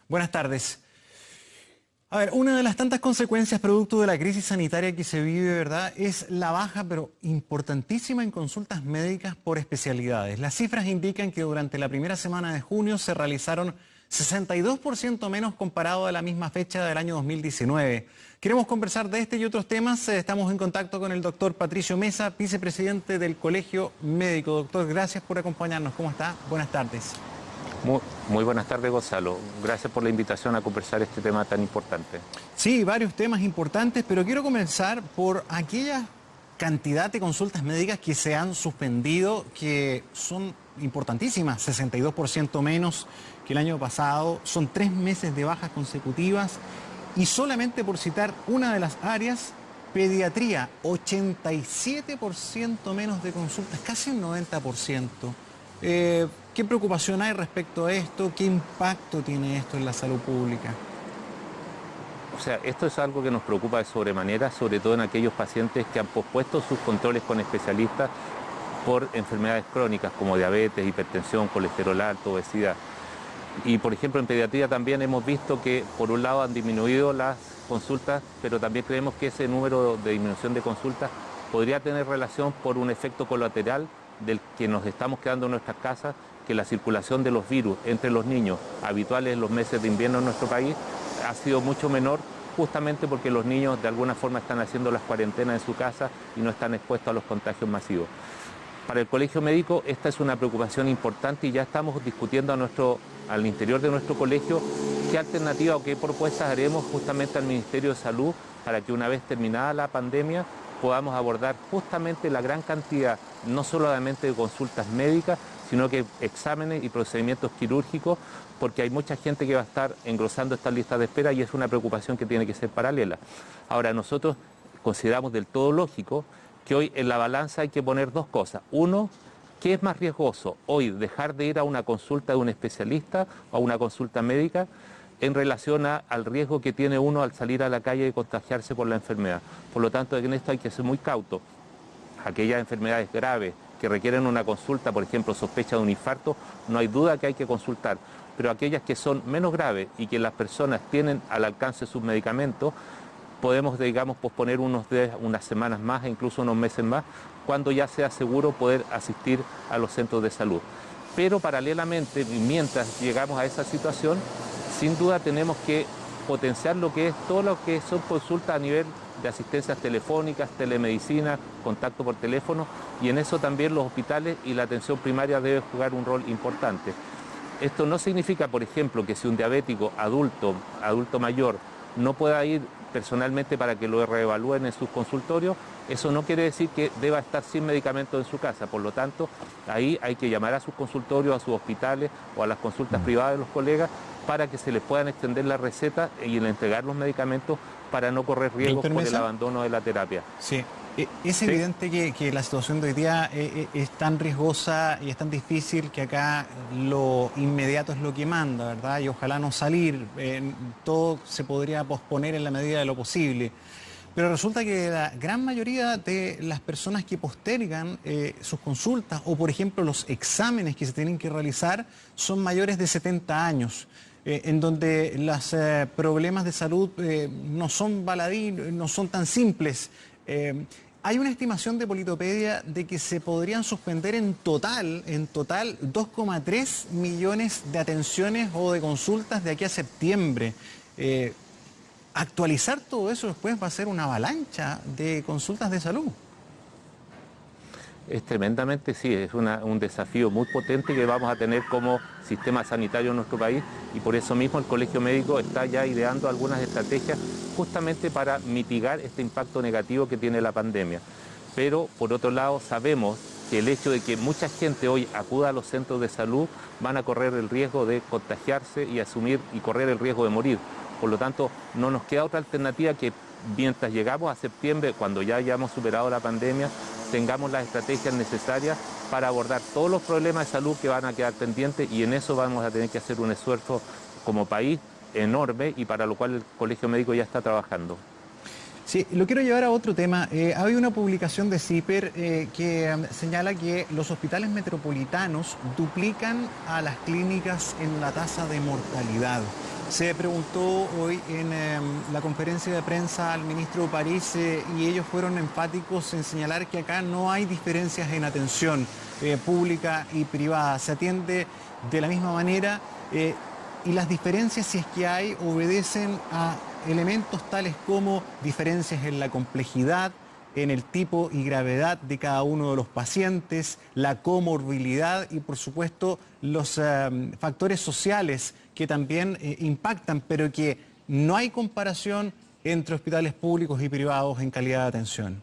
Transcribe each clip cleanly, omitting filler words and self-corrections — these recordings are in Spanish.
Buenas tardes. A ver, una de las tantas consecuencias producto de la crisis sanitaria que se vive, ¿verdad?, es la baja, pero importantísima, en consultas médicas por especialidades. Las cifras indican que durante la primera semana de junio se realizaron 62% menos comparado a la misma fecha del año 2019. Queremos conversar de este y otros temas. Estamos en contacto con el doctor Patricio Mesa, vicepresidente del Colegio Médico. Doctor, gracias por acompañarnos. ¿Cómo está? Buenas tardes. Muy buenas tardes, Gonzalo. Gracias por la invitación a conversar este tema tan importante. Sí, varios temas importantes, pero quiero comenzar por aquella cantidad de consultas médicas que se han suspendido, que son importantísimas, 62% menos que el año pasado, son 3 meses de bajas consecutivas, y solamente por citar una de las áreas, pediatría, 87% menos de consultas, casi un 90%. ¿Qué preocupación hay respecto a esto? ¿Qué impacto tiene esto en la salud pública? O sea, esto es algo que nos preocupa de sobremanera, sobre todo en aquellos pacientes que han pospuesto sus controles con especialistas por enfermedades crónicas como diabetes, hipertensión, colesterol alto, obesidad. Y por ejemplo en pediatría también hemos visto que por un lado han disminuido las consultas, pero también creemos que ese número de disminución de consultas podría tener relación por un efecto colateral del que nos estamos quedando en nuestras casas, que la circulación de los virus entre los niños habituales en los meses de invierno en nuestro país ha sido mucho menor, justamente porque los niños de alguna forma están haciendo las cuarentenas en su casa y no están expuestos a los contagios masivos. Para el Colegio Médico esta es una preocupación importante y ya estamos discutiendo al interior de nuestro colegio qué alternativa o qué propuestas haremos justamente al Ministerio de Salud para que una vez terminada la pandemia podamos abordar justamente la gran cantidad, no solamente de consultas médicas, sino que exámenes y procedimientos quirúrgicos, porque hay mucha gente que va a estar engrosando estas listas de espera y es una preocupación que tiene que ser paralela. Ahora, nosotros consideramos del todo lógico que hoy en la balanza hay que poner dos cosas. Uno, ¿qué es más riesgoso hoy, dejar de ir a una consulta de un especialista o a una consulta médica en relación al riesgo que tiene uno al salir a la calle y contagiarse por la enfermedad? Por lo tanto, en esto hay que ser muy cauto. Aquellas enfermedades graves que requieren una consulta, por ejemplo, sospecha de un infarto, no hay duda que hay que consultar. Pero aquellas que son menos graves y que las personas tienen al alcance sus medicamentos, podemos, digamos, posponer unas semanas más e incluso unos meses más, cuando ya sea seguro poder asistir a los centros de salud. Pero paralelamente, mientras llegamos a esa situación, sin duda tenemos que potenciar lo que es todo lo que son consultas a nivel de asistencias telefónicas, telemedicina, contacto por teléfono, y en eso también los hospitales y la atención primaria deben jugar un rol importante. Esto no significa, por ejemplo, que si un diabético adulto mayor no pueda ir personalmente para que lo reevalúen en sus consultorios, eso no quiere decir que deba estar sin medicamentos en su casa. Por lo tanto, ahí hay que llamar a sus consultorios, a sus hospitales o a las consultas privadas de los colegas para que se les puedan extender las recetas y entregar los medicamentos para no correr riesgos por el abandono de la terapia. Sí. Es evidente que la situación de hoy día es tan riesgosa y es tan difícil que acá lo inmediato es lo que manda, ¿verdad? Y ojalá no salir, todo se podría posponer en la medida de lo posible. Pero resulta que la gran mayoría de las personas que postergan sus consultas o, por ejemplo, los exámenes que se tienen que realizar son mayores de 70 años. En donde los problemas de salud no son baladí, no son tan simples. Hay una estimación de Politopedia de que se podrían suspender en total 2,3 millones de atenciones o de consultas de aquí a septiembre. Actualizar todo eso después va a ser una avalancha de consultas de salud. Es tremendamente, sí, es un desafío muy potente que vamos a tener como sistema sanitario en nuestro país, y por eso mismo el Colegio Médico está ya ideando algunas estrategias justamente para mitigar este impacto negativo que tiene la pandemia. Pero por otro lado sabemos que el hecho de que mucha gente hoy acuda a los centros de salud van a correr el riesgo de contagiarse y asumir y correr el riesgo de morir. Por lo tanto, no nos queda otra alternativa que mientras llegamos a septiembre, cuando ya hayamos superado la pandemia, tengamos las estrategias necesarias para abordar todos los problemas de salud que van a quedar pendientes, y en eso vamos a tener que hacer un esfuerzo como país enorme, y para lo cual el Colegio Médico ya está trabajando. Sí, lo quiero llevar a otro tema. Hay una publicación de CIPER que señala que los hospitales metropolitanos duplican a las clínicas en la tasa de mortalidad. Se preguntó hoy en la conferencia de prensa al ministro París y ellos fueron enfáticos en señalar que acá no hay diferencias en atención pública y privada. Se atiende de la misma manera y las diferencias, si es que hay, obedecen a elementos tales como diferencias en la complejidad, en el tipo y gravedad de cada uno de los pacientes, la comorbilidad y, por supuesto, los factores sociales que también impactan, pero que no hay comparación entre hospitales públicos y privados en calidad de atención.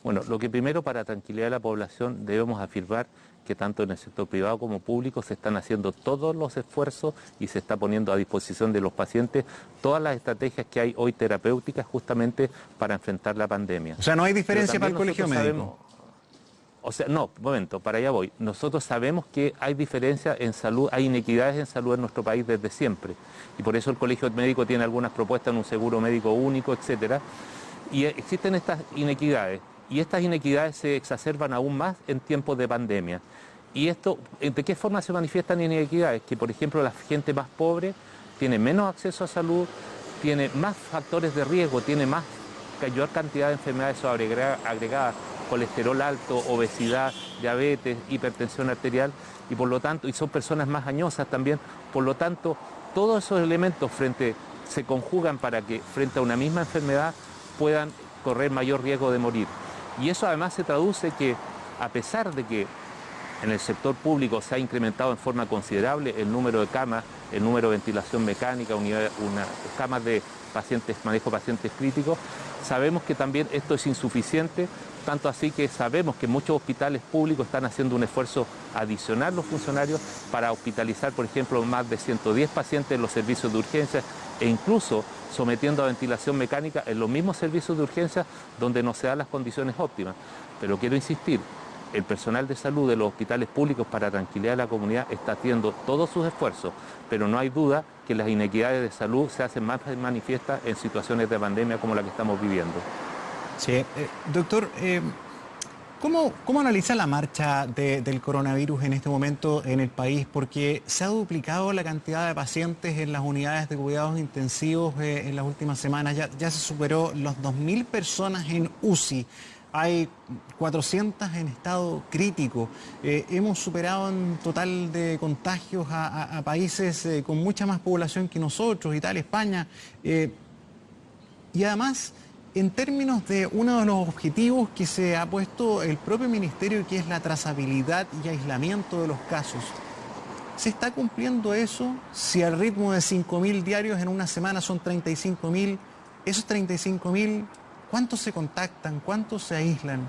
Bueno, lo que primero, para tranquilidad de la población, debemos afirmar que tanto en el sector privado como público se están haciendo todos los esfuerzos y se está poniendo a disposición de los pacientes todas las estrategias que hay hoy terapéuticas justamente para enfrentar la pandemia. O sea, no hay diferencia para el colegio médico. O sea, no, un momento, para allá voy. Nosotros sabemos que hay diferencias en salud, hay inequidades en salud en nuestro país desde siempre. Y por eso el colegio médico tiene algunas propuestas en un seguro médico único, etcétera. Y existen estas inequidades. Y estas inequidades se exacerban aún más en tiempos de pandemia. ¿Y esto, de qué forma se manifiestan inequidades? Que, por ejemplo, la gente más pobre tiene menos acceso a salud, tiene más factores de riesgo, tiene mayor cantidad de enfermedades agregadas, colesterol alto, obesidad, diabetes, hipertensión arterial, y por lo tanto, y son personas más añosas también, por lo tanto, todos esos elementos se conjugan para que frente a una misma enfermedad puedan correr mayor riesgo de morir. Y eso además se traduce que, a pesar de que en el sector público se ha incrementado en forma considerable el número de camas, el número de ventilación mecánica, camas de pacientes, manejo de pacientes críticos, sabemos que también esto es insuficiente, tanto así que sabemos que muchos hospitales públicos están haciendo un esfuerzo adicional los funcionarios para hospitalizar, por ejemplo, más de 110 pacientes en los servicios de urgencia e incluso sometiendo a ventilación mecánica en los mismos servicios de urgencia donde no se dan las condiciones óptimas. Pero quiero insistir, el personal de salud de los hospitales públicos, para tranquilidad de la comunidad, está haciendo todos sus esfuerzos, pero no hay duda que las inequidades de salud se hacen más manifiestas en situaciones de pandemia como la que estamos viviendo. Sí, doctor, ¿cómo analiza la marcha del coronavirus en este momento en el país? Porque se ha duplicado la cantidad de pacientes en las unidades de cuidados intensivos en las últimas semanas. Ya se superó los 2.000 personas en UCI. Hay 400 en estado crítico. Hemos superado en total de contagios a países con mucha más población que nosotros, Italia, España. Y además, en términos de uno de los objetivos que se ha puesto el propio ministerio, que es la trazabilidad y aislamiento de los casos, ¿se está cumpliendo eso? Si al ritmo de 5.000 diarios en una semana son 35.000, esos 35.000, ¿cuántos se contactan? ¿Cuántos se aíslan?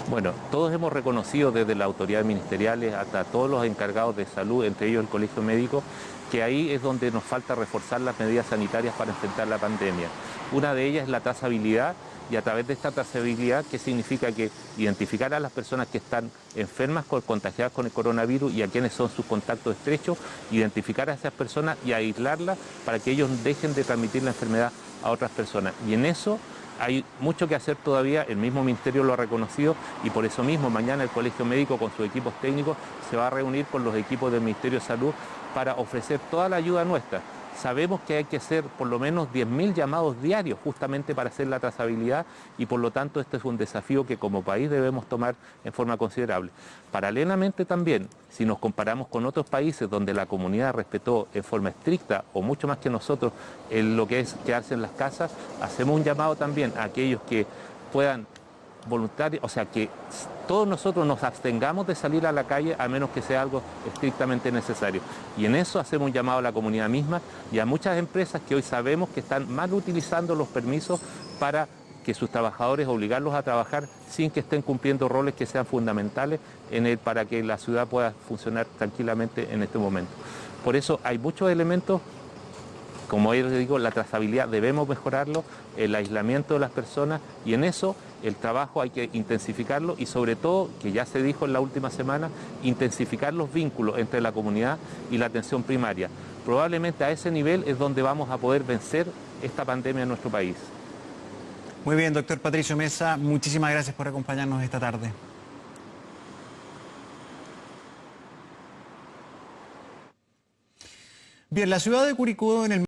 Bueno, todos hemos reconocido desde las autoridades ministeriales hasta todos los encargados de salud, entre ellos el Colegio Médico, que ahí es donde nos falta reforzar las medidas sanitarias para enfrentar la pandemia. Una de ellas es la trazabilidad, y a través de esta trazabilidad, ¿qué significa? Que identificar a las personas que están enfermas, contagiadas con el coronavirus y a quienes son sus contactos estrechos, identificar a esas personas y aislarlas para que ellos dejen de transmitir la enfermedad a otras personas. Y en eso hay mucho que hacer todavía, el mismo ministerio lo ha reconocido y por eso mismo mañana el Colegio Médico con sus equipos técnicos se va a reunir con los equipos del Ministerio de Salud para ofrecer toda la ayuda nuestra. Sabemos que hay que hacer por lo menos 10.000 llamados diarios justamente para hacer la trazabilidad y por lo tanto este es un desafío que como país debemos tomar en forma considerable. Paralelamente también, si nos comparamos con otros países donde la comunidad respetó en forma estricta o mucho más que nosotros lo que es quedarse en las casas, hacemos un llamado también a aquellos que puedan voluntarios, o sea, que todos nosotros nos abstengamos de salir a la calle a menos que sea algo estrictamente necesario. Y en eso hacemos un llamado a la comunidad misma y a muchas empresas que hoy sabemos que están mal utilizando los permisos para que sus trabajadores obligarlos a trabajar sin que estén cumpliendo roles que sean fundamentales para que la ciudad pueda funcionar tranquilamente en este momento. Por eso hay muchos elementos. Como yo les digo, la trazabilidad debemos mejorarlo, el aislamiento de las personas y en eso el trabajo hay que intensificarlo y sobre todo, que ya se dijo en la última semana, intensificar los vínculos entre la comunidad y la atención primaria. Probablemente a ese nivel es donde vamos a poder vencer esta pandemia en nuestro país. Muy bien, doctor Patricio Meza, muchísimas gracias por acompañarnos esta tarde. Bien, la ciudad de Curicó en el